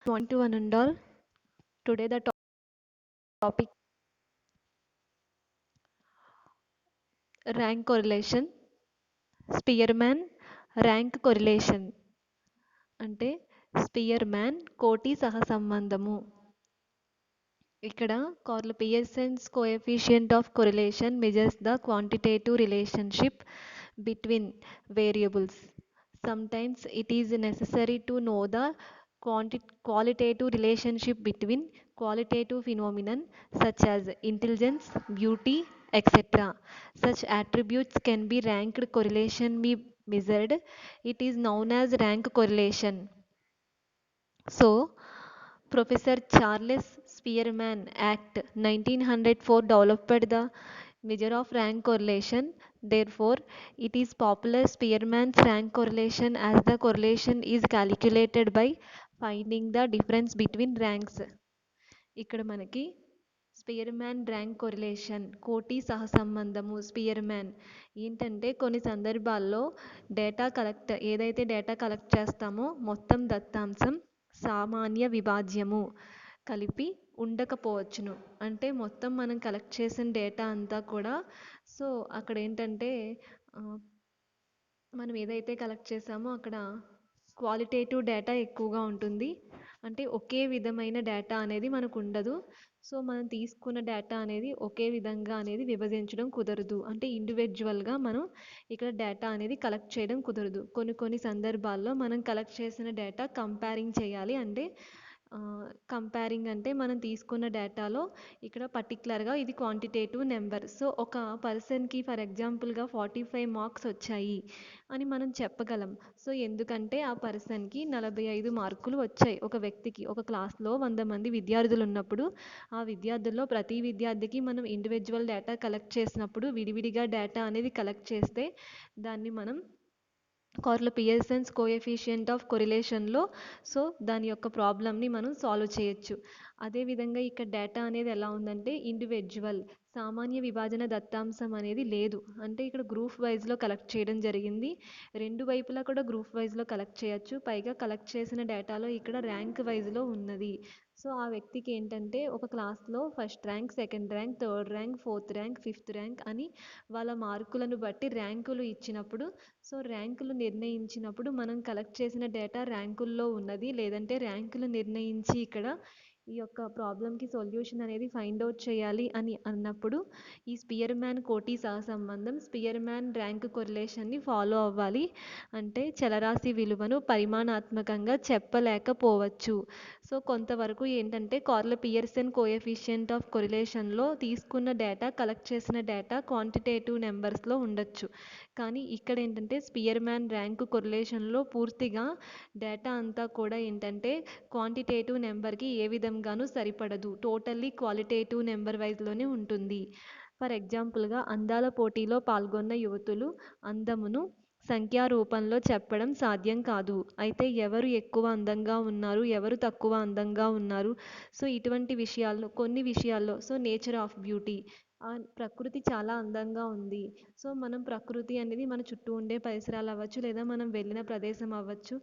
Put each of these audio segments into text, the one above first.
Morning to one and all. Today the topic rank correlation, Spearman rank correlation అంటే Spearman కోటి సహసంబంధము. ఇక్కడ Pearson's coefficient of correlation measures the quantitative relationship between variables. Sometimes it is necessary to know the qualitative relationship between qualitative phenomenon such as intelligence, beauty, etc. Such attributes can be ranked correlation be measured. It is known as rank correlation. So, Professor Charles Spearman Act 1904 developed the measure of rank correlation. Therefore, it is popular Spearman's rank correlation as the correlation is calculated by finding the difference between ranks. ఇక్కడ మనకి Spearman rank correlation కోటి సహసంబంధము Spearman ఏంటంటే కొన్ని సందర్భాల్లో ఏదైతే data collect చేస్తామో మొత్తం దత్తాంశం సామాన్య విభాజ్యము కలిపి ఉండకపోవచ్చును. అంటే మొత్తం మనం కలెక్ట్ చేసిన డేటా అంతా కూడా సో అక్కడ ఏంటంటే ఆ, మనం ఏదైతే కలెక్ట్ చేసామో అక్కడ క్వాలిటేటివ్ డేటా ఎక్కువగా ఉంటుంది. అంటే ఒకే విధమైన డేటా అనేది మనకు ఉండదు. సో మనం తీసుకున్న డేటా అనేది ఒకే విధంగా అనేది విభజించడం కుదరదు. అంటే ఇండివిజువల్గా మనం ఇక్కడ డేటా అనేది కలెక్ట్ చేయడం కుదరదు. కొన్ని కొన్ని సందర్భాల్లో మనం కలెక్ట్ చేసిన డేటా కంపేరింగ్ చేయాలి. అంటే కంపేరింగ్ అంటే మనం తీసుకున్న డేటాలో ఇక్కడ పర్టికులర్గా ఇది క్వాంటిటేటివ్ నెంబర్. సో ఒక పర్సన్కి ఫర్ ఎగ్జాంపుల్గా 45 మార్క్స్ వచ్చాయి అని మనం చెప్పగలం. సో ఎందుకంటే ఆ పర్సన్కి 45 మార్కులు వచ్చాయి. ఒక వ్యక్తికి ఒక క్లాస్లో 100 మంది విద్యార్థులు ఉన్నప్పుడు ఆ విద్యార్థుల్లో ప్రతి విద్యార్థికి మనం ఇండివిజువల్ డేటా కలెక్ట్ చేసినప్పుడు విడివిడిగా డేటా అనేది కలెక్ట్ చేస్తే దాన్ని మనం పియర్సన్స్ కోఎఫిషియంట్ ఆఫ్ కొరిలేషన్లో సో దాని యొక్క ప్రాబ్లమ్ని మనం సాల్వ్ చేయొచ్చు. అదేవిధంగా ఇక్కడ డేటా అనేది ఎలా ఉందంటే ఇండివిజువల్ సామాన్య విభాజన దత్తాంశం అనేది లేదు. అంటే ఇక్కడ గ్రూప్ వైజ్లో కలెక్ట్ చేయడం జరిగింది. రెండు వైపులా కూడా గ్రూప్ వైజ్లో కలెక్ట్ చేయొచ్చు. పైగా కలెక్ట్ చేసిన డేటాలో ఇక్కడ ర్యాంక్ వైజ్లో ఉన్నది. సో ఆ వ్యక్తికి ఏంటంటే ఒక క్లాస్లో first rank, second rank, third rank, fourth rank, fifth rank అని వాళ్ళ మార్కులను బట్టి ర్యాంకులు ఇచ్చినప్పుడు సో ర్యాంకులు నిర్ణయించినప్పుడు మనం కలెక్ట్ చేసిన డేటా ర్యాంకుల్లో ఉన్నది. లేదంటే ర్యాంకులు నిర్ణయించి ఇక్కడ ఈ యొక్క ప్రాబ్లంకి సొల్యూషన్ అనేది ఫైండ్ అవుట్ చేయాలి అని అన్నప్పుడు ఈ స్పియర్మ్యాన్ కోటి సహసంబంధం స్పియర్మ్యాన్ ర్యాంక్ కొరిలేషన్ని ఫాలో అవ్వాలి. అంటే చలరాశి విలువను పరిమాణాత్మకంగా చెప్పలేకపోవచ్చు. సో కొంతవరకు ఏంటంటే పియర్సన్ కోఎఫిషియంట్ ఆఫ్ కొరిలేషన్లో తీసుకున్న డేటా కలెక్ట్ చేసిన డేటా క్వాంటిటేటివ్ నెంబర్స్లో ఉండొచ్చు. కానీ ఇక్కడ ఏంటంటే స్పియర్మ్యాన్ ర్యాంక్ కొరిలేషన్లో పూర్తిగా డేటా అంతా కూడా ఏంటంటే క్వాంటిటేటివ్ నెంబర్కి ఏ విధంగానూ సరిపడదు. టోటల్లీ క్వాలిటేటివ్ నెంబర్ వైజ్లోనే ఉంటుంది. ఫర్ ఎగ్జాంపుల్గా అందాల పోటీలో పాల్గొన్న యువతులు అందమును సంఖ్యా రూపంలో చెప్పడం సాధ్యం కాదు. అయితే ఎవరు ఎక్కువ అందంగా ఉన్నారు, ఎవరు తక్కువ అందంగా ఉన్నారు సో ఇటువంటి విషయాల్లో కొన్ని విషయాల్లో సో నేచర్ ఆఫ్ బ్యూటీ ప్రకృతి చాలా అందంగా ఉంది. సో మనం ప్రకృతి అనేది మన చుట్టూ ఉండే పరిసరాలు అవ్వచ్చు, లేదా మనం వెళ్ళిన ప్రదేశం అవ్వచ్చు,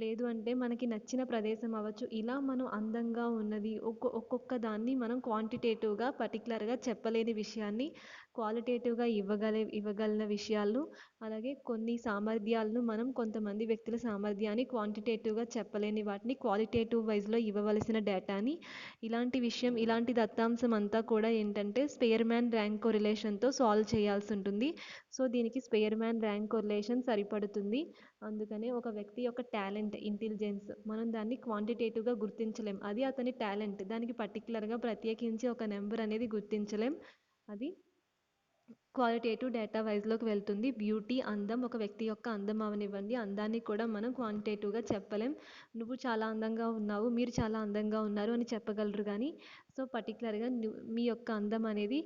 లేదు అంటే మనకి నచ్చిన ప్రదేశం అవ్వచ్చు. ఇలా మనం అందంగా ఉన్నది ఒక్కొక్క దాన్ని మనం క్వాంటిటేటివ్గా పర్టికులర్గా చెప్పలేని విషయాన్ని క్వాలిటేటివ్గా ఇవ్వగలిగిన విషయాలు, అలాగే కొన్ని సామర్థ్యాలను మనం కొంతమంది వ్యక్తుల సామర్థ్యాన్ని క్వాంటిటేటివ్గా చెప్పలేని వాటిని క్వాలిటేటివ్ వైజ్లో ఇవ్వవలసిన డేటాని ఇలాంటి దత్తాంశం అంతా కూడా ఏంటంటే స్పియర్మ్యాన్ ర్యాంక్ కొరిలేషన్తో సాల్వ్ చేయాల్సి ఉంటుంది. సో దీనికి స్పియర్మ్యాన్ ర్యాంక్ కొరిలేషన్ సరిపడుతుంది. అందుకనే ఒక వ్యక్తి యొక్క టాలెంట్, ఇంటెలిజెన్స్ మనం దాన్ని క్వాంటిటేటివ్గా గుర్తించలేం. అది అతని టాలెంట్. దానికి పర్టికులర్గా ప్రత్యేకించి ఒక నెంబర్ అనేది గుర్తించలేం. అది క్వాలిటేటివ్ డేటా వైజ్లోకి వెళ్తుంది. బ్యూటీ అందం ఒక వ్యక్తి యొక్క అందం అవనివ్వండి, అందాన్ని కూడా మనం క్వాంటిటేటివ్గా చెప్పలేం. నువ్వు చాలా అందంగా ఉన్నావు, మీరు చాలా అందంగా ఉన్నారు అని చెప్పగలరు. కానీ సో పర్టికులర్గా మీ యొక్క అందం అనేది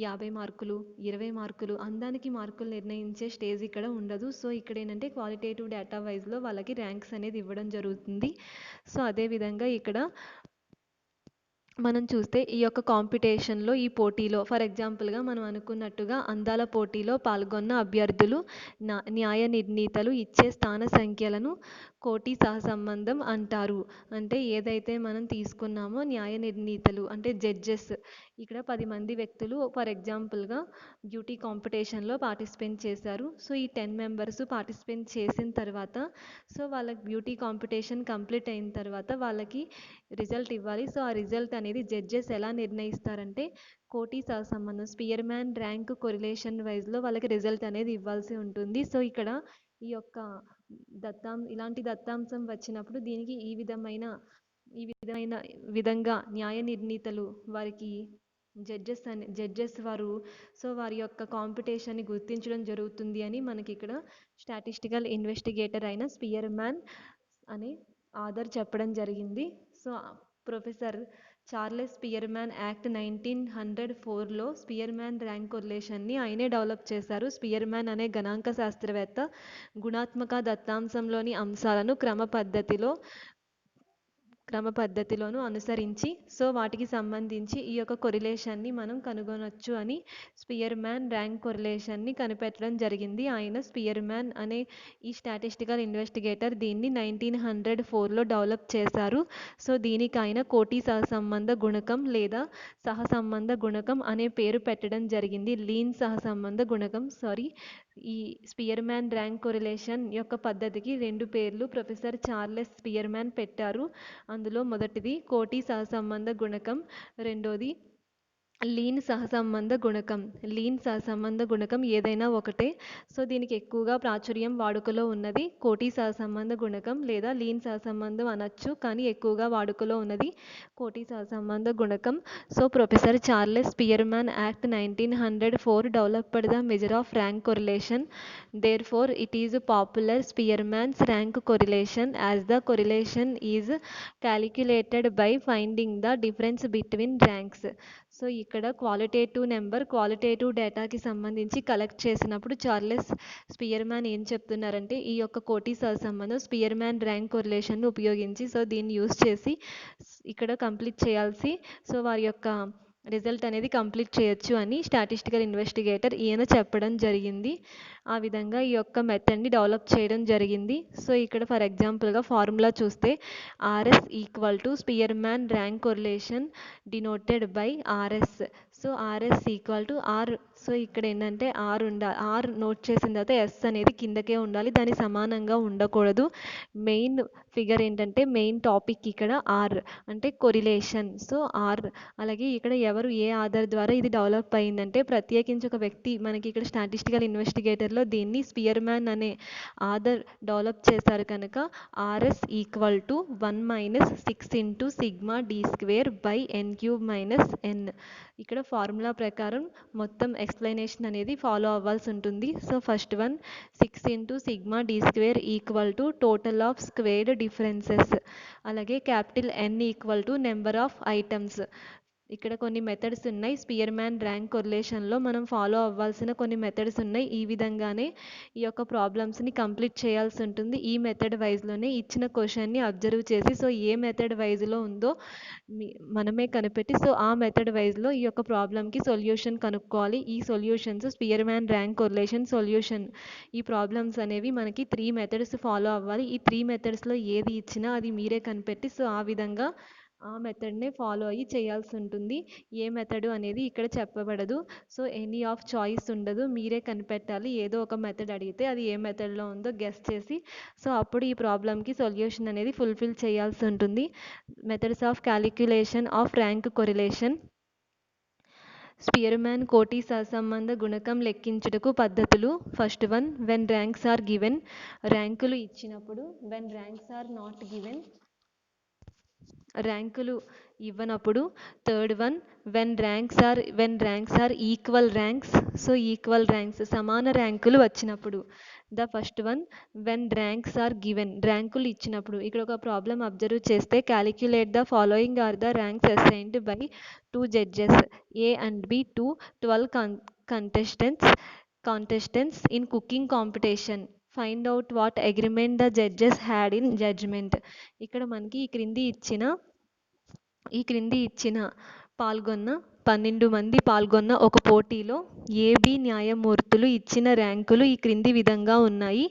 50 మార్కులు, 20 మార్కులు అందానికి మార్కులు నిర్ణయించే స్టేజ్ ఇక్కడ ఉండదు. సో ఇక్కడ ఏంటంటే క్వాలిటేటివ్ డేటా వైజ్లో వాళ్ళకి ర్యాంక్స్ అనేది ఇవ్వడం జరుగుతుంది. సో అదేవిధంగా ఇక్కడ మనం చూస్తే ఈ యొక్క కాంపిటీషన్‌లో, ఈ పోటీలో ఫర్ ఎగ్జాంపుల్‌గా మనం అనుకున్నట్టుగా అందాల పోటీలో పాల్గొన్న అభ్యర్థులు న్యాయ నిర్ణీతలు ఇచ్చే స్థాన సంఖ్యలను కోటి సహసంబంధం అంటారు. అంటే ఏదైతే మనం తీసుకున్నామో న్యాయ నిర్ణీతలు అంటే జడ్జెస్, ఇక్కడ 10 మంది వ్యక్తులు ఫర్ ఎగ్జాంపుల్‌గా బ్యూటీ కాంపిటీషన్‌లో పార్టిసిపేట్ చేశారు. సో, ఈ 10 మెంబర్స్ పార్టిసిపేట్ చేసిన తర్వాత, సో, వాళ్ళకి బ్యూటీ కాంపిటీషన్ కంప్లీట్ అయిన తర్వాత వాళ్ళకి రిజల్ట్ ఇవ్వాలి. సో, ఆ రిజల్ట్ అనేది జడ్జెస్ ఎలా నిర్ణయిస్తారంటే కోటి సహసంబంధం స్పియర్‌మ్యాన్ ర్యాంక్ కొరిలేషన్ వైస్‌లో వాళ్ళకి రిజల్ట్ అనేది ఇవ్వాల్సి ఉంటుంది. సో, ఇక్కడ ఈ యొక్క ఇలాంటి దత్తాంశం వచ్చినప్పుడు దీనికి ఈ విధమైన విధంగా న్యాయ నిర్ణీతలు వారికి జడ్జెస్ వారు సో వారి యొక్క కాంపిటీషన్ని గుర్తించడం జరుగుతుంది అని మనకి ఇక్కడ స్టాటిస్టికల్ ఇన్వెస్టిగేటర్ అయిన స్పియర్‌మ్యాన్ అనే ఆథర్ చెప్పడం జరిగింది. So, professor Charles Spearman act 1904లో స్పియర్‌మ్యాన్ ర్యాంక్ కొరిలేషన్‌ని ఆయనే డెవలప్ చేశారు. స్పియర్‌మ్యాన్ అనే గణాంక శాస్త్రవేత్త గుణాత్మక దత్తాంశంలోని అంశాలను క్రమ పద్ధతిలోను అనుసరించి సో వాటికి సంబంధించి ఈ యొక్క కొరిలేషన్ని మనం కనుగొనొచ్చు అని స్పియర్‌మ్యాన్ ర్యాంక్ కొరిలేషన్ని కనిపెట్టడం జరిగింది. ఆయన స్పియర్‌మ్యాన్ అనే ఈ స్టాటిస్టికల్ ఇన్వెస్టిగేటర్ దీన్ని 1904లో డెవలప్ చేశారు. సో, దీనికి ఆయన కోటి సహసంబంధ గుణకం లేదా సహసంబంధ గుణకం అనే పేరు పెట్టడం జరిగింది. లీన్ సహసంబంధ గుణకం ఈ స్పియర్‌మ్యాన్ ర్యాంక్ కొరిలేషన్ యొక్క పద్ధతికి 2 పేర్లు ప్రొఫెసర్ చార్లెస్ స్పియర్‌మ్యాన్ పెట్టారు. అందులో మొదటిది కోటి సహసంబంధ గుణకం, రెండోది లీన్ సహసంబంధ గుణకం ఏదైనా ఒకటే. సో, దీనికి ఎక్కువగా ప్రాచుర్యం వాడుకలో ఉన్నది కోటి సహసంబంధ గుణకం లేదా లీన్ సహసంబంధం అనొచ్చు. కానీ ఎక్కువగా వాడుకలో ఉన్నది కోటి సహసంబంధ గుణకం. So, professor Charles Spearman act 1904 developed the measure of rank correlation. Therefore, it is popular Spearman's rank correlation as the correlation is calculated by finding the difference between ranks. So, ఇక్కడ క్వాలిటేటివ్ డేటాకి సంబంధించి collect చేసినప్పుడు Charles Spearman ఏం చెప్తున్నారంటే ఈ యొక్క కోటి సహసంబంధం Spearman rank కొరిలేషన్‌ని ఉపయోగించి సో దీన్ని యూజ్ చేసి ఇక్కడ కంప్లీట్ చేయాల్సి సో వారి యొక్క రిజల్ట్ అనేది కంప్లీట్ చేయొచ్చు అని స్టాటిస్టికల్ ఇన్వెస్టిగేటర్ ఈయన చెప్పడం జరిగింది. ఆ విధంగా ఈ యొక్క మెథడ్ని డెవలప్ చేయడం జరిగింది. సో, ఇక్కడ ఫర్ ఎగ్జాంపుల్‌గా ఫార్ములా చూస్తే RS equal to Spearman rank correlation denoted by RS. So, RS equal to R. So, ఇక్కడ ఏంటంటే ఆర్ నోట్ చేసిన తర్వాత ఎస్ అనేది కిందకే ఉండాలి. దాని సమానంగా ఉండకూడదు. మెయిన్ ఫిగర్ ఏంటంటే మెయిన్ టాపిక్ ఇక్కడ ఆర్ అంటే కొరిలేషన్. సో, ఆర్ అలాగే ఇక్కడ ఎవరు ఏ ఆధార్ ద్వారా ఇది డెవలప్ అయిందంటే ప్రత్యేకించి ఒక వ్యక్తి మనకి ఇక్కడ స్టాటిస్టికల్ ఇన్వెస్టిగేటర్లో దీన్ని స్పియర్‌మ్యాన్ అనే ఆధార్ డెవలప్ చేశారు కనుక RS equal to 1 - 6 sigma D square by N cube minus N. ఇక్కడ ఫార్ములా ప్రకారం మొత్తం ఎక్స్ప్లెనేషన్ అనేది ఫాలో అవ్వాల్సి ఉంటుంది. So, first one 6 sigma D square equal to total of squared differences. అలాగే capital N equal to number of items. ఇక్కడ కొన్ని methods ఉన్నాయి. స్పియర్‌మ్యాన్ ర్యాంక్ కొరిలేషన్‌లో మనం ఫాలో అవ్వాల్సిన కొన్ని మెథడ్స్ ఉన్నాయి. ఈ విధంగానే ఈ యొక్క ప్రాబ్లమ్స్‌ని కంప్లీట్ చేయాల్సి ఉంటుంది. ఈ మెథడ్ వైస్‌లోనే ఇచ్చిన క్వెషన్ని అబ్జర్వ్ చేసి సో ఏ మెథడ్ వైస్‌లో ఉందో మనమే కనిపెట్టి సో ఆ మెథడ్ వైస్‌లో ఈ యొక్క ప్రాబ్లమ్‌కి సొల్యూషన్ కనుక్కోవాలి. ఈ solutions Spearman rank correlation solution. ఈ ప్రాబ్లమ్స్ అనేవి మనకి 3 మెథడ్స్ ఫాలో అవ్వాలి. ఈ 3 మెథడ్స్‌లో ఏది ఇచ్చినా అది మీరే కనిపెట్టి సో ఆ విధంగా ఆ మెథడ్‌నే ఫాలో అయ్యి చేయాల్సి ఉంటుంది. ఏ మెథడ్ అనేది ఇక్కడ చెప్పబడదు. సో, ఎనీ ఆఫ్ చాయిస్ ఉండదు. మీరే కనిపెట్టాలి. ఏదో ఒక మెథడ్ అడిగితే అది ఏ మెథడ్‌లో ఉందో గెస్ చేసి సో అప్పుడు ఈ ప్రాబ్లమ్‌కి సొల్యూషన్ అనేది ఫుల్ఫిల్ చేయాల్సి ఉంటుంది. Methods of calculation of rank correlation. Spearman కోటి సహసంబంధ గుణకం లెక్కించుటకు పద్ధతులు. First one when ranks are given. ర్యాంకులు ఇచ్చినప్పుడు. When ranks are not given. ర్యాంకులు ఇవ్వనప్పుడు. Third one when ranks are equal ranks. So equal ranks సమాన ర్యాంకులు వచ్చినప్పుడు. The first one when ranks are given ర్యాంకులు ఇచ్చినప్పుడు. ఇక్కడ ఒక ప్రాబ్లం అబ్జర్వ్ చేస్తే calculate the following are the ranks assigned by 2 judges A and B to 12 contestants in cooking competition. Find out what agreement the judges had in judgment. ఇక్కడ మనకి ఈ క్రింది ఇచ్చిన ఈ క్రింది ఇచ్చిన పాల్గొన్న 12 మంది పాల్గొన్న ఒక పోటీలో ఏబి న్యాయమూర్తులు ఇచ్చిన ర్యాంకులు ఈ క్రింది విధంగా ఉన్నాయి.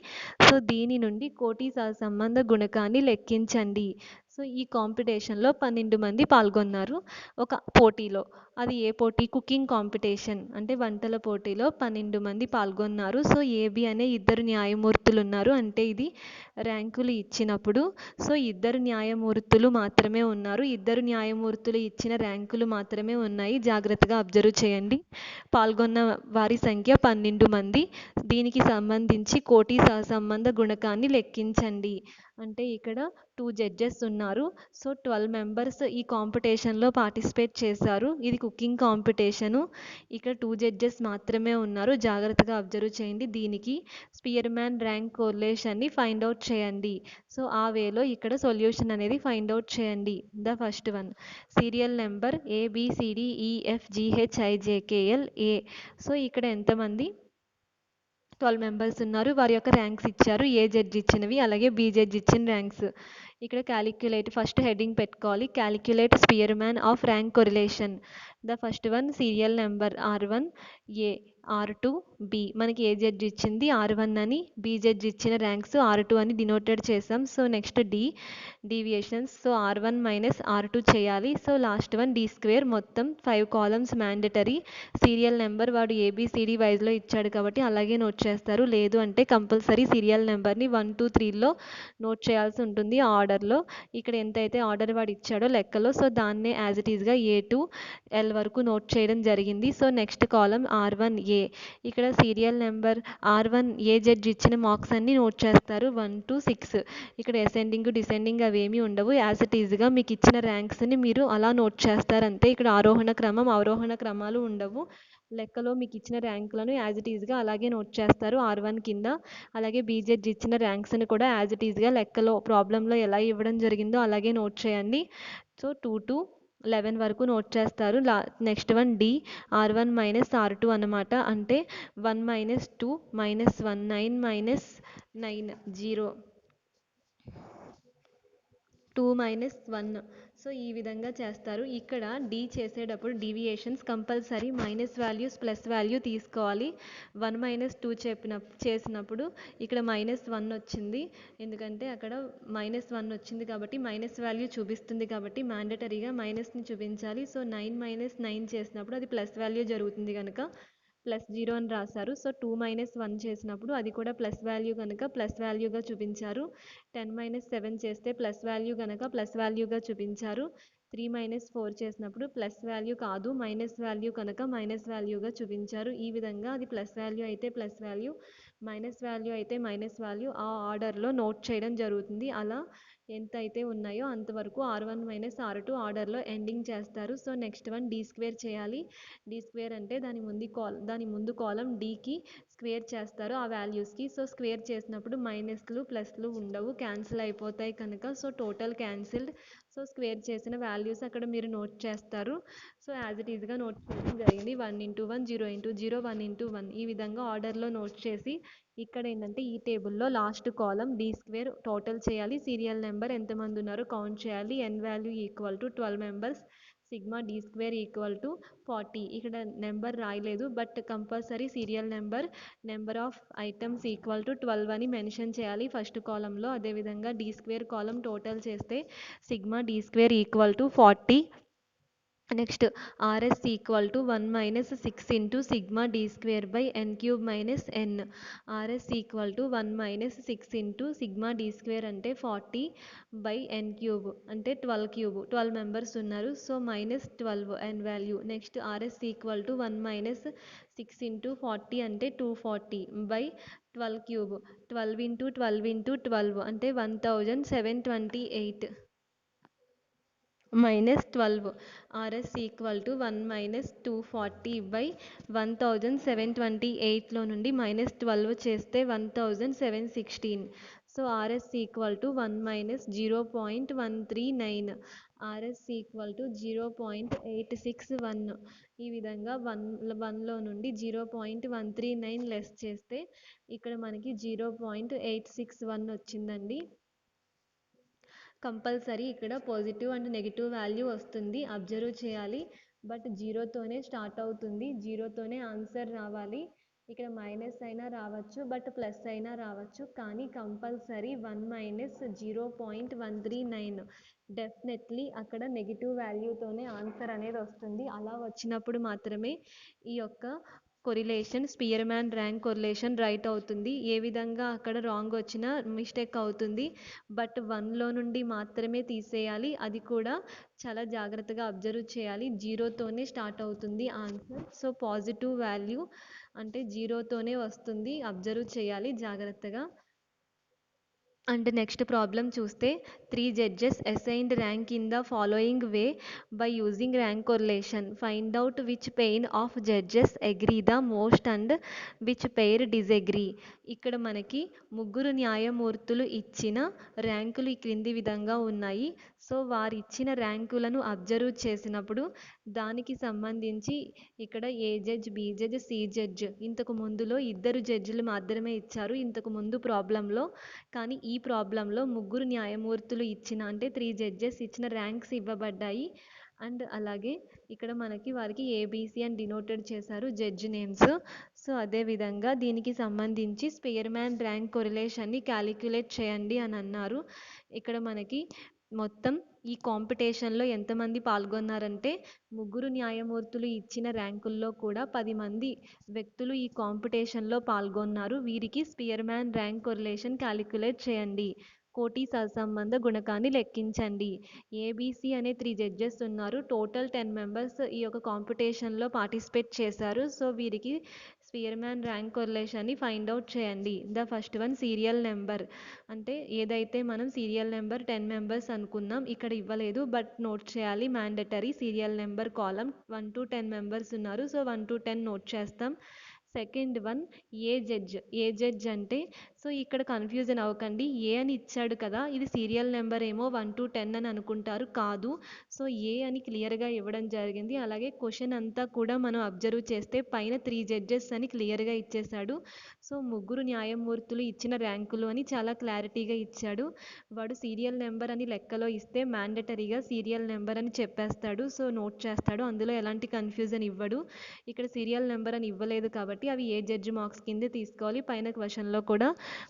సో దీని నుండి కోటి సహసంబంధ గుణకాన్ని లెక్కించండి. సో ఈ కాంపిటీషన్లో 12 మంది పాల్గొన్నారు ఒక పోటీలో. అది ఏ పోటీ? కుకింగ్ కాంపిటీషన్, అంటే వంటల పోటీలో 12 మంది పాల్గొన్నారు. సో ఏబి అనే ఇద్దరు న్యాయమూర్తులు ఉన్నారు, అంటే ఇది ర్యాంకులు ఇచ్చినప్పుడు సో ఇద్దరు న్యాయమూర్తులు మాత్రమే ఉన్నారు. ఇద్దరు న్యాయమూర్తులు ఇచ్చిన ర్యాంకులు మాత్రమే ఉన్నాయి. జాగ్రత్తగా అబ్జర్వ్ చేయండి. పాల్గొన్న వారి సంఖ్య 12 మంది. దీనికి సంబంధించి కోటి సహసంబంధ గుణకాన్ని లెక్కించండి. అంటే ఇక్కడ 2 జడ్జెస్ ఉన్నారు. సో 12 మెంబర్స్ ఈ కాంపిటీషన్లో పార్టిసిపేట్ చేశారు. ఇది కుకింగ్ కాంపిటీషను. ఇక్కడ 2 జడ్జెస్ మాత్రమే ఉన్నారు. జాగ్రత్తగా అబ్జర్వ్ చేయండి. దీనికి స్పియర్మ్యాన్ ర్యాంక్ కోరిలేషన్ని ఫైండ్ అవుట్ చేయండి. సో ఆ వేలో ఇక్కడ సొల్యూషన్ అనేది ఫైండ్ అవుట్ చేయండి. The first one, serial number ABCDEFGHIJKL A. So ఇక్కడ ఎంతమంది? 12 మెంబర్స్ ఉన్నారు. వారి యొక్క ర్యాంక్స్ ఇచ్చారు. ఏ జడ్జి ఇచ్చినవి, అలాగే బి జడ్జి ఇచ్చిన ర్యాంక్స్. ఇక్కడ క్యాలిక్యులేట్, ఫస్ట్ హెడ్డింగ్ పెట్టుకోవాలి. Calculate Spearman of rank correlation. The first one serial number R1 A, R2 B. మనకి ఏ జడ్జి ఇచ్చింది R1 అని, బి జడ్జి ఇచ్చిన ర్యాంక్స్ R2 అని డినోటెడ్ చేసాం. So next D, deviations. So R1 minus R2 చేయాలి. So last one D square. మొత్తం 5 columns mandatory. Serial number వాడు ABCD వైజ్లో ఇచ్చాడు కాబట్టి అలాగే నోట్ చేస్తారు. లేదు అంటే కంపల్సరీ సీరియల్ నెంబర్ని 1 2 3లో నోట్ చేయాల్సి ఉంటుంది ఆర్డర్లో. ఇక్కడ ఎంతైతే ఆర్డర్ వాడు ఇచ్చాడో లెక్కలో, సో దాన్నే యాజ్ ఇట్ ఈస్గా A to L వరకు నోట్ చేయడం జరిగింది. So next column R1 A. ఇక్కడ serial number R1 A judge ఇచ్చిన మార్క్స్ అన్ని నోట్ చేస్తారు 1 to 6. ఇక్కడ అసెండింగ్ డిసెండింగ్ అవేమీ ఉండవు. యాజ్ ఇట్ ఈస్గా మీకు ఇచ్చిన ర్యాంక్స్ని మీరు అలా నోట్ చేస్తారు అంతే. ఇక్కడ ఆరోహణ క్రమం అవరోహణ క్రమాలు ఉండవు. లెక్కలో మీకు ఇచ్చిన ర్యాంకులను యాజ్ ఇట్ ఈస్గా అలాగే నోట్ చేస్తారు R1 కింద. అలాగే బీజెడ్జ్ ఇచ్చిన ర్యాంక్స్ని కూడా యాజ్ ఇట్ ఈస్గా లెక్కలో ప్రాబ్లంలో ఎలా ఇవ్వడం జరిగిందో అలాగే నోట్ చేయండి. సో 2 to 11 వరకు నోట్ చేస్తారు. Next one D, R1 minus R2 అనమాట. అంటే 1 minus 2 minus 1, 9 minus 9 0, 2 minus 1. So ఈ విధంగా చేస్తారు. ఇక్కడ D చేసేటప్పుడు deviations compulsory minus values plus value తీసుకోవాలి. 1 మైనస్ 2 చేసినప్పుడు ఇక్కడ -1 వచ్చింది. ఎందుకంటే అక్కడ -1 వచ్చింది కాబట్టి మైనస్ వాల్యూ చూపిస్తుంది కాబట్టి మ్యాండటరీగా మైనస్ని చూపించాలి. సో 9 మైనస్ 9 చేసినప్పుడు అది ప్లస్ వాల్యూ జరుగుతుంది కనుక +0 అని రాశారు. సో 2 మైనస్ 1 చేసినప్పుడు అది కూడా ప్లస్ వాల్యూ కనుక ప్లస్ వాల్యూగా చూపించారు. 10 మైనస్ 7 చేస్తే ప్లస్ వాల్యూ కనుక ప్లస్ వాల్యూగా చూపించారు. 3 మైనస్ 4 చేసినప్పుడు ప్లస్ వాల్యూ కాదు మైనస్ వాల్యూ కనుక మైనస్ వాల్యూగా చూపించారు. ఈ విధంగా అది ప్లస్ వాల్యూ అయితే ప్లస్ వాల్యూ, మైనస్ వాల్యూ అయితే మైనస్ వాల్యూ ఆ ఆర్డర్లో నోట్ చేయడం జరుగుతుంది. అలా ఎంత అయితే ఉన్నాయో అంతవరకు R1 మైనస్ R2 ఆర్డర్లో ఎండింగ్ చేస్తారు. So next one D square చేయాలి. D స్క్వేర్ అంటే దాని ముందు కాలం Dకి స్క్వేర్ చేస్తారు ఆ వాల్యూస్కి. సో స్క్వేర్ చేసినప్పుడు మైనస్లు ప్లస్లు ఉండవు, క్యాన్సిల్ అయిపోతాయి కనుక so total cancelled. So square చేసిన వాల్యూస్ అక్కడ మీరు నోట్ చేస్తారు. సో యాజ్ ఇట్ ఈస్గా నోట్ చేయడం జరిగింది. 1 ఇంటూ 1 0 ఇంటూ 0 1 ఇంటూ 1 ఈ విధంగా ఆర్డర్లో నోట్ చేసి ఇక్కడ ఏంటంటే ఈ టేబుల్లో లాస్ట్ కాలం D స్క్వేర్ టోటల్ చేయాలి. సీరియల్ నెంబర్ ఎంతమంది ఉన్నారో కౌంట్ చేయాలి. N value equal to 12 members. Sigma D square equal to 40. ఇక్కడ నెంబర్ రాయలేదు but compulsory serial number of items equal to 12 అని మెన్షన్ చేయాలి ఫస్ట్ కాలంలో. అదేవిధంగా D స్క్వేర్ కాలం టోటల్ చేస్తే sigma D square equal to 40. Next RS equal to 1 minus 6 into sigma D square by N cube minus N. RS equal to 1 minus 6 into sigma D square అంటే 40 by N cube అంటే 12 cube. 12 members ఉన్నారు. So minus 12 N value. Next RS equal to 1 minus 6 into 40 అంటే 240 by 12 cube. 12 into 12 into 12 అంటే 1728 minus 12. RS equal to 1 minus 240 by 1728లో నుండి minus 12 చేస్తే 1716. So RS equal to 1 minus 0.139. RS equal to 0.861. ఈ విధంగా 1లో నుండి 0.139 less చేస్తే ఇక్కడ మనకి 0.861 వచ్చిందండి. కంపల్సరీ ఇక్కడ పాజిటివ్ అండ్ నెగిటివ్ వాల్యూ వస్తుంది, అబ్జర్వ్ చేయాలి. బట్ జీరోతోనే స్టార్ట్ అవుతుంది, జీరోతోనే ఆన్సర్ రావాలి. ఇక్కడ మైనస్ అయినా రావచ్చు, బట్ ప్లస్ అయినా రావచ్చు, కానీ కంపల్సరీ 1 - 0.139 డెఫినెట్లీ అక్కడ నెగిటివ్ వాల్యూతోనే ఆన్సర్ అనేది వస్తుంది. అలా వచ్చినప్పుడు మాత్రమే ఈ యొక్క correlation Spearman rank correlation right అవుతుంది. ఏ విధంగా అక్కడ రాంగ్ వచ్చినా మిస్టేక్ అవుతుంది. బట్ వన్లో నుండి మాత్రమే తీసేయాలి, అది కూడా చాలా జాగ్రత్తగా అబ్జర్వ్ చేయాలి. జీరోతోనే స్టార్ట్ అవుతుంది ఆన్సర్. సో పాజిటివ్ వాల్యూ అంటే జీరోతోనే వస్తుంది, అబ్జర్వ్ చేయాలి జాగ్రత్తగా. అండ్ నెక్స్ట్ ప్రాబ్లం చూస్తే 3 judges assigned rank in the following way by using rank correlation. Find out which pair of judges agree the most and which pair disagree. ఇక్కడ మనకి ముగ్గురు న్యాయమూర్తులు ఇచ్చిన ర్యాంకులు ఈ క్రింది విధంగా ఉన్నాయి. సో వారు ఇచ్చిన ర్యాంకులను అబ్జర్వ్ చేసినప్పుడు దానికి సంబంధించి ఇక్కడ A judge, B judge, C judge ఇంతకు ముందులో ఇద్దరు జడ్జిలు మాత్రమే ఇచ్చారు ఇంతకు ముందు ప్రాబ్లంలో. కానీ ఈ ప్రాబ్లంలో ముగ్గురు న్యాయమూర్తులు ఇచ్చిన అంటే 3 judges ఇచ్చిన ర్యాంక్స్ ఇవ్వబడ్డాయి. అండ్ అలాగే ఇక్కడ మనకి వారికి ఏబిసి అని డినోటెడ్ చేశారు జడ్జ్ నేమ్స్. సో అదేవిధంగా దీనికి సంబంధించి స్పియర్మ్యాన్ ర్యాంక్ కొరిలేషన్ని క్యాలిక్యులేట్ చేయండి అని అన్నారు. ఇక్కడ మనకి మొత్తం ఈ కాంపిటీషన్లో ఎంతమంది పాల్గొన్నారంటే ముగ్గురు న్యాయమూర్తులు ఇచ్చిన ర్యాంకుల్లో కూడా 10 మంది వ్యక్తులు ఈ కాంపిటీషన్లో పాల్గొన్నారు. వీరికి స్పియర్మ్యాన్ ర్యాంక్ కొరిలేషన్ క్యాలిక్యులేట్ చేయండి. కోటి సహసంబంధ గుణకాన్ని లెక్కించండి. ఏబిసి అనే 3 judges ఉన్నారు. టోటల్ 10 మెంబర్స్ ఈ యొక్క కాంపిటీషన్లో పార్టిసిపేట్ చేశారు. సో వీరికి స్పియర్మ్యాన్ ర్యాంక్ కొరిలేషన్ని ఫైండ్ అవుట్ చేయండి. The first one serial number, అంటే ఏదైతే మనం సీరియల్ నెంబర్ 10 మెంబర్స్ అనుకున్నాం ఇక్కడ ఇవ్వలేదు, బట్ నోట్ చేయాలి mandatory. Serial number column 1 to 10 members ఉన్నారు. సో 1 to 10 నోట్ చేస్తాం. సెకండ్ వన్ ఏ జడ్జ్. ఏ జడ్జ్ అంటే సో ఇక్కడ కన్ఫ్యూజన్ అవ్వకండి, ఏ అని ఇచ్చాడు కదా, ఇది సీరియల్ నెంబర్ ఏమో 1 to 10 అని అనుకుంటారు, కాదు. సో ఏ అని క్లియర్గా ఇవ్వడం జరిగింది. అలాగే క్వశ్చన్ అంతా కూడా మనం అబ్జర్వ్ చేస్తే పైన 3 judges అని క్లియర్గా ఇచ్చేశాడు. సో ముగ్గురు న్యాయమూర్తులు ఇచ్చిన ర్యాంకులు అని చాలా క్లారిటీగా ఇచ్చాడు. వాడు సీరియల్ నెంబర్ అని లెక్కలో ఇస్తే మ్యాండటరీగా సీరియల్ నెంబర్ అని చెప్పేస్తాడు. సో నోట్ చేస్తాడు, అందులో ఎలాంటి కన్ఫ్యూజన్ ఇవ్వడు. ఇక్కడ సీరియల్ నెంబర్ అని ఇవ్వలేదు కాబట్టి అవి ఏ జడ్జి మార్క్స్ కింద తీసుకోవాలి. పైన క్వశ్చన్లో కూడా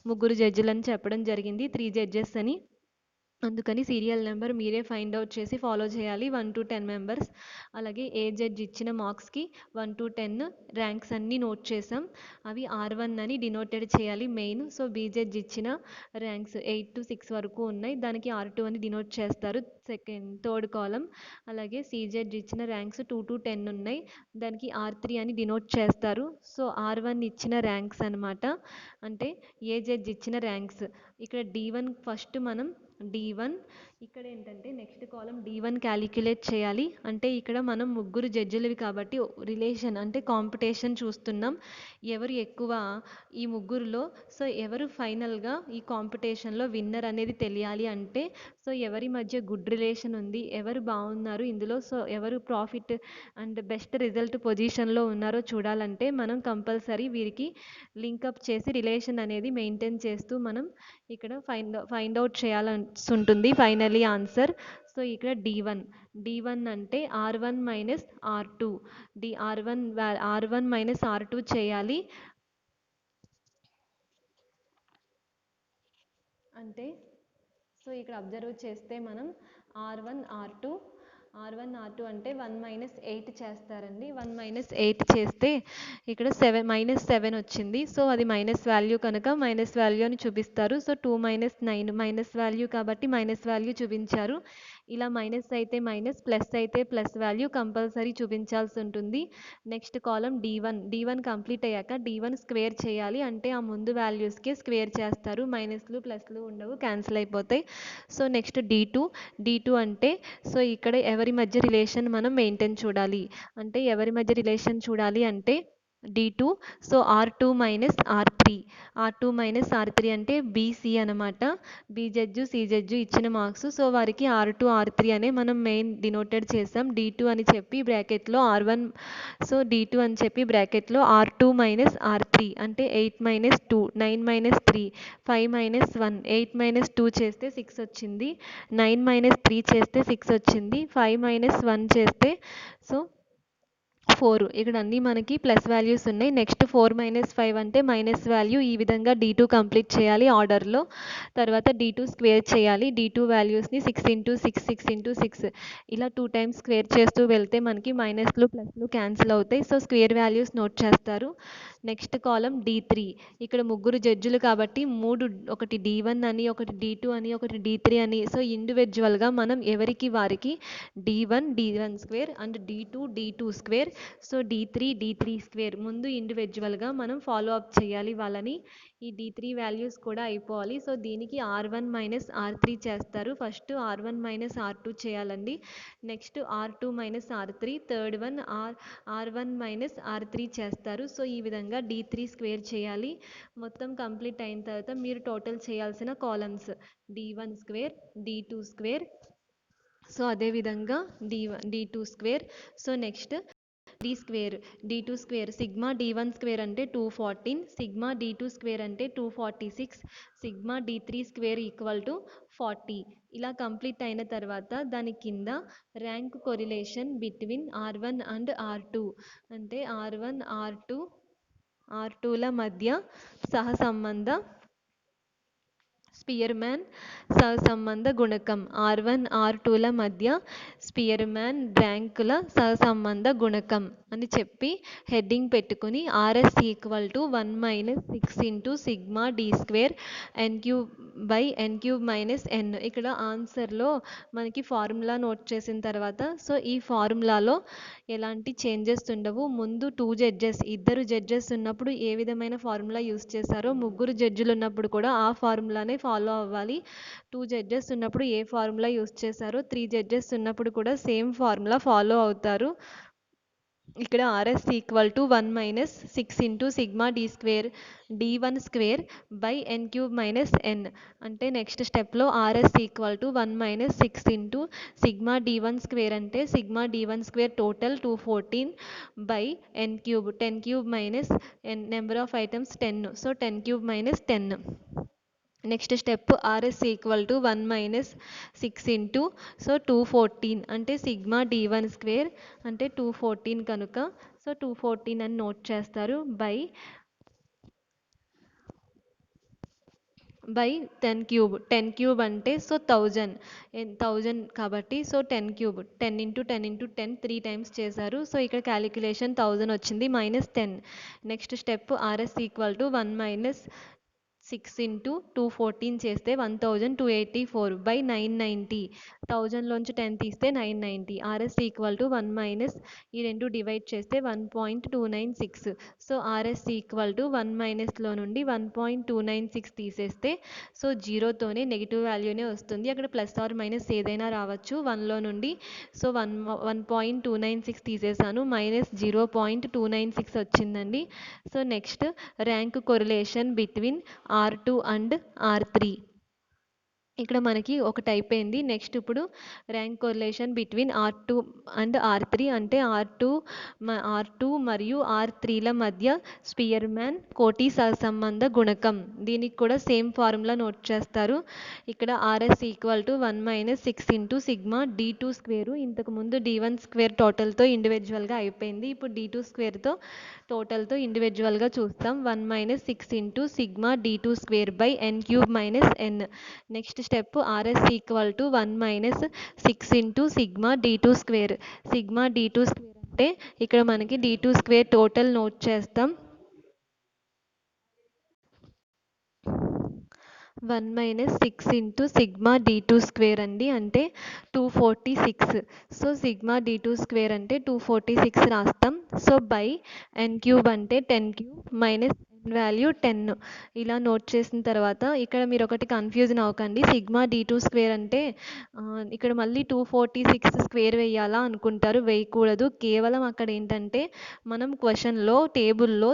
ముగ్గురు జడ్జిలని చెప్పడం జరిగింది, 3 judges అని. అందుకని సీరియల్ నెంబర్ మీరే ఫైండ్ అవుట్ చేసి ఫాలో చేయాలి 1 to 10 మెంబర్స్. అలాగే ఏ జడ్జ్ ఇచ్చిన మార్క్స్కి 1 to 10 ర్యాంక్స్ అన్నీ నోట్ చేసాం, అవి R1 అని డినోటెడ్ చేయాలి మెయిన్. సో బి జడ్జ్ ఇచ్చిన ర్యాంక్స్ 8 to 6 వరకు ఉన్నాయి, దానికి R2 అని డినోట్ చేస్తారు థర్డ్ కాలం. అలాగే సి జడ్జ్ ఇచ్చిన ర్యాంక్స్ 2 to 10 ఉన్నాయి, దానికి R3 అని డినోట్ చేస్తారు. సో R1 ఇచ్చిన ర్యాంక్స్ అనమాట, అంటే ఏ జడ్జ్ ఇచ్చిన ర్యాంక్స్. ఇక్కడ D1 ఫస్ట్ మనం D1 ఇక్కడ ఏంటంటే నెక్స్ట్ కాలం D1 క్యాలిక్యులేట్ చేయాలి. అంటే ఇక్కడ మనం ముగ్గురు జడ్జిలవి కాబట్టి రిలేషన్ అంటే కాంపిటీషన్ చూస్తున్నాం, ఎవరు ఎక్కువ ఈ ముగ్గురులో. సో ఎవరు ఫైనల్గా ఈ కాంపిటీషన్లో విన్నర్ అనేది తెలియాలి అంటే సో ఎవరి మధ్య గుడ్ రిలేషన్ ఉంది, ఎవరు బాగున్నారు ఇందులో, సో ఎవరు ప్రాఫిట్ అండ్ బెస్ట్ రిజల్ట్ పొజిషన్లో ఉన్నారో చూడాలంటే మనం కంపల్సరీ వీరికి లింకప్ చేసి రిలేషన్ అనేది మెయింటైన్ చేస్తూ మనం ఇక్కడ ఫైండ్ అవుట్ చేయాల్సి ఉంటుంది ఫైనలీ ఆన్సర్. సో ఇక్కడ D1 అంటే R1 - R2, R1 - R2 చేయాలి. అంటే సో ఇక్కడ అబ్జర్వ్ చేస్తే మనం R1 R2 అంటే 1 - 8 చేస్తారండి. 1 - 8 చేస్తే ఇక్కడ -7 వచ్చింది. సో అది మైనస్ వాల్యూ కనుక మైనస్ వాల్యూ అని చూపిస్తారు. సో 2 - 9 మైనస్ వాల్యూ కాబట్టి మైనస్ వాల్యూ చూపించారు. ఇలా మైనస్ అయితే మైనస్, ప్లస్ అయితే ప్లస్ వాల్యూ కంపల్సరీ చూపించాల్సి ఉంటుంది. నెక్స్ట్ కాలం D1 కంప్లీట్ అయ్యాక D1 స్క్వేర్ చేయాలి, అంటే ఆ ముందు వాల్యూస్కే స్క్వేర్ చేస్తారు, మైనస్లు ప్లస్లు ఉండవు, క్యాన్సిల్ అయిపోతాయి. సో నెక్స్ట్ D2 అంటే సో ఇక్కడ ఎవరి మధ్య రిలేషన్ మనం మెయింటైన్ చూడాలి. అంటే ఎవరి మధ్య రిలేషన్ చూడాలి అంటే D2. So R2 minus R3. R2 minus R3 అంటే బీసీ అనమాట. బి జడ్జు సి జడ్జు ఇచ్చిన మార్క్స్, సో వారికి R2 R3 అనే మనం మెయిన్ డినోటెడ్ చేసాం. D2 అని చెప్పి బ్రాకెట్లో R1, సో D2 అని చెప్పి బ్రాకెట్లో R2 మైనస్ R3 అంటే 8 మైనస్ 2, 9 మైనస్ 3, 5 మైనస్ 1, 8 మైనస్ 2 చేస్తే 6 వచ్చింది, 9 మైనస్ 3 చేస్తే 6 వచ్చింది, 5 మైనస్ 1 చేస్తే సో 4. ఇక్కడ అన్నీ మనకి ప్లస్ వాల్యూస్ ఉన్నాయి. నెక్స్ట్ 4 - 5 అంటే మైనస్ వాల్యూ. ఈ విధంగా D2 కంప్లీట్ చేయాలి ఆర్డర్లో. తర్వాత D2 స్క్వేర్ చేయాలి. D2 వాల్యూస్ని 6 ఇంటూ 6, 6 ఇంటూ 6 ఇలా 2 టైమ్స్ స్క్వేర్ చేస్తూ వెళ్తే మనకి మైనస్లు ప్లస్లు క్యాన్సిల్ అవుతాయి. సో స్క్వేర్ వాల్యూస్ నోట్ చేస్తారు. నెక్స్ట్ కాలం D3. ఇక్కడ ముగ్గురు జడ్జిలు కాబట్టి ఒకటి D1 అని, ఒకటి D2 అని, ఒకటి D3 అని, సో ఇండివిజువల్గా మనం ఎవరికి వారికి D1 square and D2 square, so D3 square ముందు ఇండివిజువల్గా మనం ఫాలో అప్ చేయాలి వాళ్ళని. ఈ D3 వాల్యూస్ కూడా అయిపోవాలి. సో దీనికి R1 మైనస్ R3 చేస్తారు. ఫస్ట్ R1 మైనస్ R2 చేయాలండి. Next R2 minus R3, third one R1 minus R3 చేస్తారు. సో ఈ విధంగా D3 స్క్వేర్ చేయాలి. మొత్తం కంప్లీట్ అయిన తర్వాత మీరు టోటల్ చేయాల్సిన columns D1 square, D2 square, so అదేవిధంగా D2 square, so next D2 square sigma D1 square అంటే 214, సిగ్మా D2 స్క్వేర్ అంటే 246, sigma D3 square equal to 40. ఇలా కంప్లీట్ అయిన తర్వాత దాని కింద rank correlation between R1 and R2 అంటే R1 R2ల మధ్య సహసంబంధ స్పియర్మ్యాన్ సహసంబంధ గుణకం. R1 R2ల మధ్య స్పియర్మ్యాన్ ర్యాంకుల సహసంబంధ గుణకం అని చెప్పి హెడ్డింగ్ పెట్టుకుని RS equal to 1 - 6 into sigma D square N³ minus N. ఇక్కడ ఆన్సర్లో మనకి ఫార్ములా నోట్ చేసిన తర్వాత సో ఈ ఫార్ములాలో ఎలాంటి చేంజెస్ ఉండవు. ముందు ఇద్దరు జడ్జెస్ ఉన్నప్పుడు ఏ విధమైన ఫార్ములా యూస్ చేశారో ముగ్గురు జడ్జిలు ఉన్నప్పుడు కూడా ఆ ఫార్ములానే ఫాలో అవ్వాలి. 2 జడ్జెస్ ఉన్నప్పుడు ఏ ఫార్ములా యూస్ చేశారో 3 జడ్జెస్ ఉన్నప్పుడు కూడా సేమ్ ఫార్ములా ఫాలో అవుతారు. ఇక్కడ RS equal to 1 - 6 into sigma D square D1 square by N³ minus N అంటే నెక్స్ట్ స్టెప్లో RS equal to 1 - 6 into sigma D1 square అంటే sigma D1 square total 214 by N³ 10³ minus N number of items 10, so 10³ minus 10. Next step RS equal to 1 - 6 into so 214 అంటే sigma D1 square అంటే 214 కనుక so 214 అని note చేస్తారు by 10³ అంటే so 1000 కాబట్టి so 10³ 10 into 10 into 10 3 times చేశారు. So ఇక్కడ calculation 1000 వచ్చింది -10. Next step RS equal to 1 - 6 into 214 చేస్తే 1284 బై 990, 1000లోంచి 10 తీస్తే 990. RS ఈక్వల్ టు 1 - ఈ రెండు డివైడ్ చేస్తే 1.296, సో RS ఈక్వల్ టు 1 - నుండి 1.296 తీసేస్తే సో జీరోతోనే నెగిటివ్ వాల్యూనే వస్తుంది. అక్కడ ప్లస్ ఆర్ మైనస్ ఏదైనా రావచ్చు 1లో నుండి. సో 1.296 తీసేసాను -0.296 వచ్చిందండి. So next rank correlation between R2 and R3. ఇక్కడ మనకి ఒకటి అయిపోయింది. నెక్స్ట్ ఇప్పుడు rank correlation between R2 and R3 అంటే R2 మరియు R3ల మధ్య స్పియర్మ్యాన్ కోటి సహసంబంధ గుణకం. దీనికి కూడా సేమ్ ఫార్ములా నోట్ చేస్తారు. ఇక్కడ RS equal to 1 - 6 into sigma D2 square. ఇంతకుముందు D1 స్క్వేర్ టోటల్తో ఇండివిజువల్గా అయిపోయింది. ఇప్పుడు D2 స్క్వేర్తో టోటల్తో ఇండివిజువల్గా చూస్తాం. 1 - 6 into sigma D2 square by N³ minus N. Next step RS equal to 1 - 6 into sigma D2 square. Sigma D2 square అంటే ఇక్కడ మనకి D2 స్క్వేర్ టోటల్ నోట్ చేస్తాం. 1 - 6 ఇంటూ సిగ్మా D2 స్క్వేర్ అండి అంటే 246. సో సిగ్మా D2 స్క్వేర్ అంటే 246 రాస్తాం. So by N³ అంటే 10³ minus N value 10. ఇలా నోట్ చేసిన తర్వాత ఇక్కడ మీరు ఒకటి కన్ఫ్యూజన్ అవ్వకండి. సిగ్మా D2 స్క్వేర్ అంటే ఇక్కడ మళ్ళీ 246 స్క్వేర్ వేయాలా అనుకుంటారు. వేయకూడదు. కేవలం అక్కడ ఏంటంటే మనం క్వెషన్‌లో టేబుల్‌లో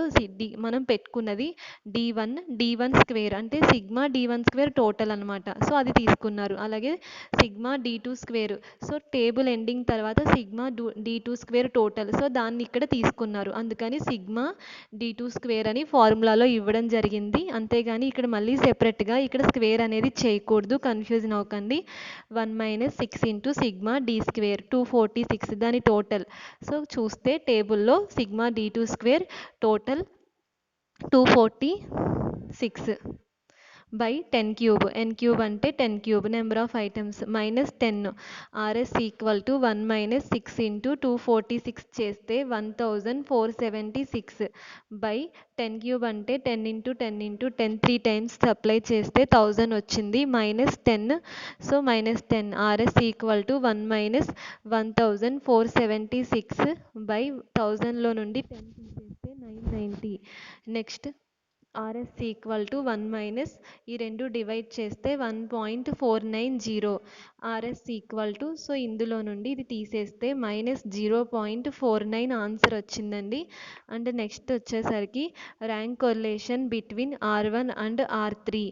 మనం పెట్టుకున్నది D1 స్క్వేర్ అంటే సిగ్మా D1 స్క్వేర్ టోటల్ అనమాట. సో అది తీసుకున్నారు. అలాగే sigma D2 square. So table ending తర్వాత sigma D2 square total. So దాన్ని ఇక్కడ తీసుకున్నారు. అందుకని సిగ్మా D2 స్క్వేర్ అని ఫార్ములాలో ఇవ్వడం జరిగింది. అంతేగాని ఇక్కడ మళ్ళీ సెపరేట్‌గా ఇక్కడ స్క్వేర్ అనేది చేయకూడదు. కన్ఫ్యూజన్ అవ్వకండి. 1 - 6 ఇంటూ సిగ్మా D స్క్వేర్ 246 దాని టోటల్. సో చూస్తే టేబుల్‌లో sigma D2 square total 246 by 10 cube. N cube అంటే 10 cube. Number of items -10. RS equal to 1 - 6 into 246 చేస్తే 1476 బై 10 క్యూబ్ అంటే 10 ఇంటూ 10 ఇంటూ 10 3 టైమ్స్ సప్లై చేస్తే 1000 వచ్చింది. -10. So -10. RS equal to 1 - 1476 by 1000లో నుండి 10 తీసేస్తే 990. నెక్స్ట్ ఆర్ఎస్ ఈక్వల్ టు 1 - ఈ రెండు డివైడ్ చేస్తే 1.490. ఆర్ఎస్ ఈక్వల్ టు సో ఇందులో నుండి ఇది తీసేస్తే -0.49 ఆన్సర్ వచ్చిందండి. అండ్ నెక్స్ట్ వచ్చేసరికి rank correlation between R1 and R3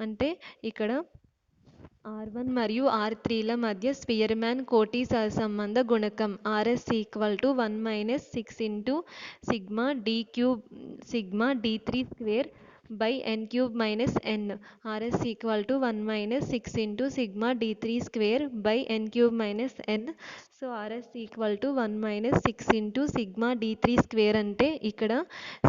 అంటే ఇక్కడ R1 మరియు R3ల మధ్య స్పియర్మ్యాన్ కోటి సహసంబంధ గుణకం RS equal to 1 - 6 into sigma D3 square by n cube minus n. RS equal to 1 - 6 into sigma D3 square by n cube minus n. So RS equal to 1 - 6 into sigma D3 square అంటే ఇక్కడ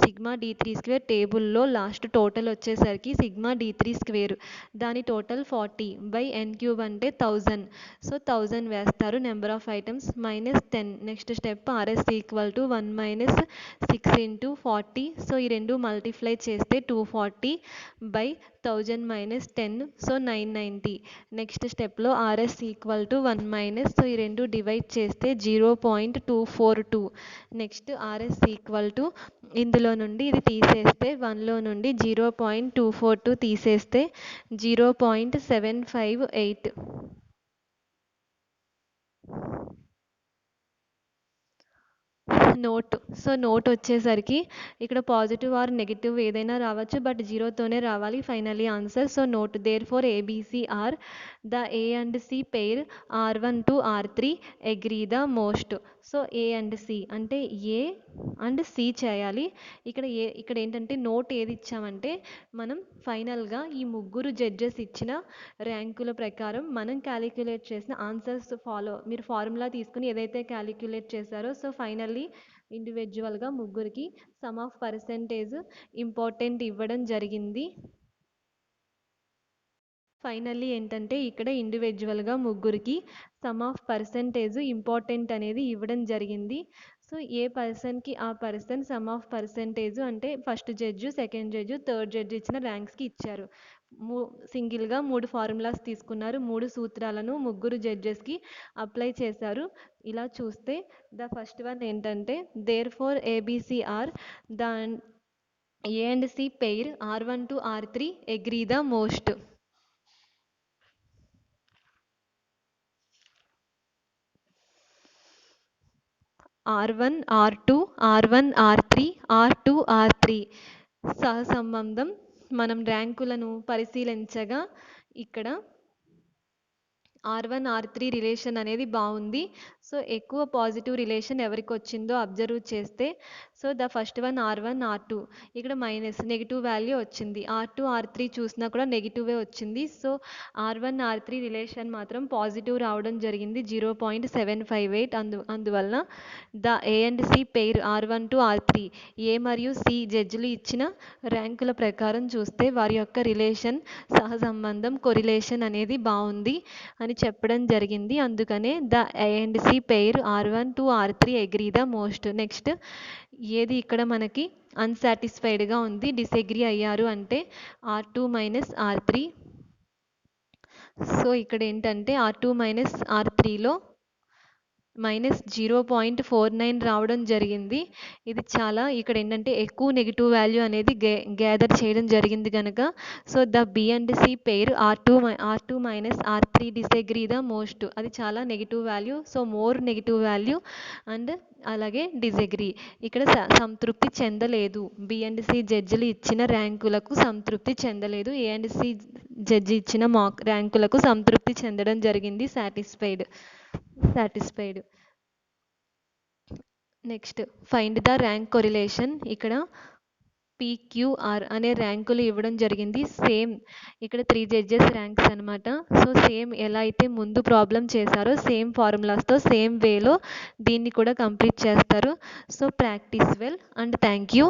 sigma D3 square టేబుల్లో last total వచ్చేసరికి sigma D3 square దాని total 40 by n cube అంటే 1000. So 1000 వేస్తారు. Number of items -10. Next step RS equal to 1 - 6 into 40. So ఈ రెండు multiply చేస్తే 240 బై 1000 - 10. సో 990. నెక్స్ట్ స్టెప్లో ఆర్ఎస్ ఈక్వల్ టు 1 సో ఈ రెండు డివైడ్ చేస్తే 0.242. నెక్స్ట్ ఆర్ఎస్ ఈక్వల్ టు ఇందులో నుండి ఇది తీసేస్తే 1లో నుండి 0.242 తీసేస్తే 0.758. నోట్ వచ్చేసరికి ఇక్కడ పాజిటివ్ ఆర్ నెగిటివ్ ఏదైనా రావచ్చు, బట్ జీరోతోనే రావాలి finally answer. So note there four ABC are the A and C pair R1 to R3 agree the most. So A and C అంటే ఏ అండ్ సి చేయాలి. ఇక్కడ ఏంటంటే నోట్ ఏది ఇచ్చామంటే మనం ఫైనల్గా ఈ ముగ్గురు జడ్జెస్ ఇచ్చిన ర్యాంకుల ప్రకారం మనం క్యాలిక్యులేట్ చేసిన ఆన్సర్స్ మీరు ఫార్ములా తీసుకుని ఏదైతే క్యాలిక్యులేట్ చేశారో సో ఫైనల్లీ ఇండివిజువల్గా ముగ్గురికి సమ్ ఆఫ్ పర్సెంటేజ్ ఇంపార్టెంట్ ఇవ్వడం జరిగింది. ఫైనల్లీ ఏంటంటే ఇక్కడ ఇండివిజువల్గా ముగ్గురికి సమ్ ఆఫ్ పర్సెంటేజ్ ఇంపార్టెంట్ అనేది ఇవ్వడం జరిగింది. సో ఏ పర్సన్కి ఆ పర్సన్ సమ్ ఆఫ్ పర్సెంటేజ్ అంటే first judge, second judge, third judge ఇచ్చిన ర్యాంక్స్కి ఇచ్చారు. సింగిల్గా 3 ఫార్ములాస్ తీసుకున్నారు. 3 సూత్రాలను ముగ్గురు జడ్జెస్కి అప్లై చేశారు. ఇలా చూస్తే ద ఫస్ట్ వన్ ఏంటంటే there four ABC are the A and C pair R1 to R3 agree the most. R1 R2 R1 R3 R2 R3 సహసంబంధం మనం ర్యాంకులను పరిశీలించగా ఇక్కడ R1 R3 రిలేషన్ అనేది బాగుంది. సో ఎక్కువ పాజిటివ్ రిలేషన్ ఎవరికి వచ్చిందో అబ్జర్వ్ చేస్తే so the first one R1 R2 ఇక్కడ నెగిటివ్ వాల్యూ వచ్చింది. R2 R3 చూసినా కూడా నెగిటివే వచ్చింది. సో R1 R3 రిలేషన్ మాత్రం పాజిటివ్ రావడం జరిగింది 0.758. అందువలన the A and C pair R1 to R3 A మరియు సి జడ్జిలు ఇచ్చిన ర్యాంకుల ప్రకారం చూస్తే వారి యొక్క రిలేషన్ సహసంబంధం కొరిలేషన్ అనేది బాగుంది అని చెప్పడం జరిగింది. అందుకనే the A and C pair R1 to R3 agree the most. Next ఏది ఇక్కడ మనకి అన్సాటిస్ఫైడ్గా ఉంది, డిసగ్రీ అయ్యారు అంటే R2 - R3. సో ఇక్కడ ఏంటంటే R2 - R3లో -0.49 రావడం జరిగింది. ఇది చాలా ఇక్కడ ఏంటంటే ఎక్కువ నెగిటివ్ వాల్యూ అనేది గ్యాదర్ చేయడం జరిగింది కనుక so the B and C pair are two minus ఆర్3 డిసగ్రీ ద మోస్ట్, అది చాలా negative value. So more negative value and అలాగే డిసగ్రీ ఇక్కడ సంతృప్తి చెందలేదు. బి అండ్ సి జడ్జిలు ఇచ్చిన ర్యాంకులకు సంతృప్తి చెందలేదు. ఏ అండ్ సి జడ్జి ఇచ్చిన ర్యాంకులకు సంతృప్తి చెందడం జరిగింది. Satisfied. Next find the rank correlation. ఇక్కడ పిక్యూఆర్ అనే ర్యాంకులు ఇవ్వడం జరిగింది. సేమ్ ఇక్కడ 3 జడ్జెస్ ర్యాంక్స్ అనమాట. సో సేమ్ ఎలా అయితే ముందు ప్రాబ్లం చేశారో సేమ్ ఫార్ములాస్తో సేమ్ వేలో దీన్ని కూడా కంప్లీట్ చేస్తారు. So practice well and thank you.